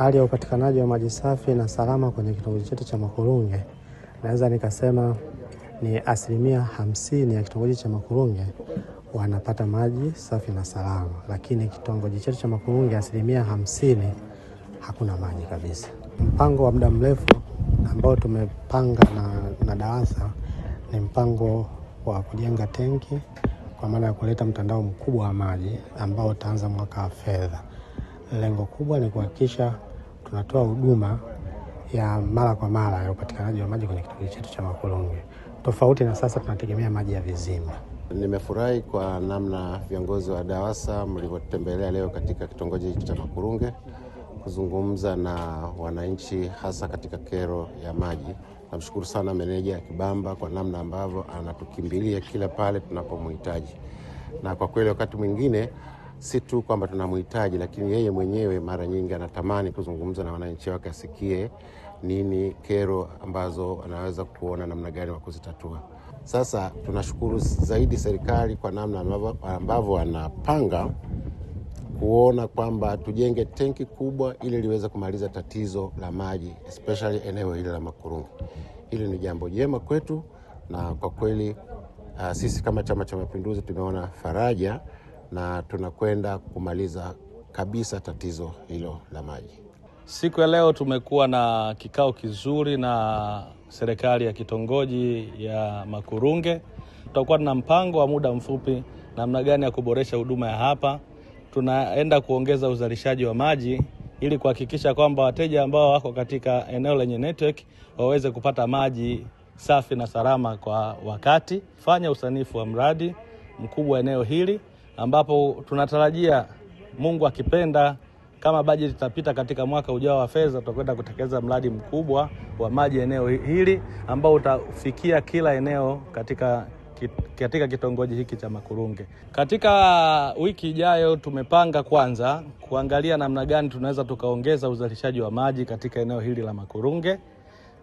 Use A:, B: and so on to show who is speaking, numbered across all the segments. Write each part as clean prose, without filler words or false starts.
A: Hali ya upatikanaji wa maji safi na salama kwenye kitongoji chetu cha Makurunge, naweza nikasema ni 50% ya kitongoji cha Makurunge wanapata maji safi na salama, lakini kitongoji chetu cha Makurunge 50% hakuna maji kabisa. Mpango wa muda mrefu ambao tumepanga na DAWASA ni mpango wa kujenga tenki kwa maana ya kuleta mtandao mkubwa wa maji ambao utaanza mwaka wa fedha. Lengo kubwa ni kuhakikisha tunatoa huduma ya mara kwa mara ya upatikanaji wa maji kwenye kitongoji chetu cha Makurunge. Tofauti na sasa tunategemea maji ya visima.
B: Nimefurahi kwa namna viongozi wa DAWASA mlivyotembelea leo katika kitongoji cha Makurunge kuzungumza na wananchi hasa katika kero ya maji. Namshukuru sana meneja Kibamba kwa namna ambavyo anatukimbilia kila pale tunapomhitaji. Na kwa kweli wakati mwingine si tu kwamba tunamhitaji, lakini yeye mwenyewe mara nyingi anatamani kuzungumza na wananchi wake, asikie nini kero ambazo anaweza kuona namna gani wa kuzitatua. Sasa tunashukuru zaidi serikali kwa namna ambavyo anapanga kuona kwamba tujenge tenki kubwa ili liweze kumaliza tatizo la maji, especially eneo hili la Makurunge. Hili ni jambo jema kwetu, na kwa kweli sisi kama Chama cha Mapinduzi tumeona faraja na tunakwenda kumaliza kabisa tatizo hilo la maji.
C: Siku ya leo tumekuwa na kikao kizuri na serikali ya kitongoji ya Makurunge. Tutakuwa na mpango wa muda mfupi namna gani ya kuboresha huduma ya hapa. Tunaenda kuongeza uzalishaji wa maji ili kuhakikisha kwamba wateja ambao wako katika eneo lenye network waweze kupata maji safi na salama kwa wakati. Fanya usanifu wa mradi mkubwa eneo hili ambapo tunatarajia Mungu akipenda kama bajeti itapita katika mwaka ujao wa fedha, tutakwenda kutekeleza mradi mkubwa wa maji eneo hili ambao utafikia kila eneo katika kitongoji hiki cha Makurunge. Katika wiki ijayo tumepanga kwanza kuangalia namna gani tunaweza tukaongeza uzalishaji wa maji katika eneo hili la Makurunge.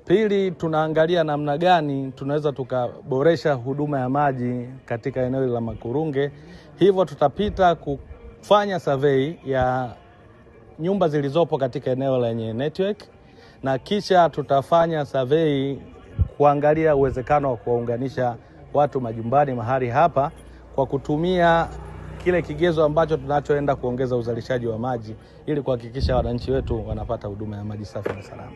C: Pili, tunaangalia namna gani tunaweza tukaboresha huduma ya maji katika eneo hili la Makurunge. Hivyo tutapita kufanya survey ya nyumba zilizopo katika eneo lenye network, na kisha tutafanya survey kuangalia uwezekano wa kuwaunganisha watu majumbani mahali hapa kwa kutumia kile kigezo ambacho tunachoenda kuongeza uzalishaji wa maji ili kuhakikisha wananchi wetu wanapata huduma ya maji safi na salama.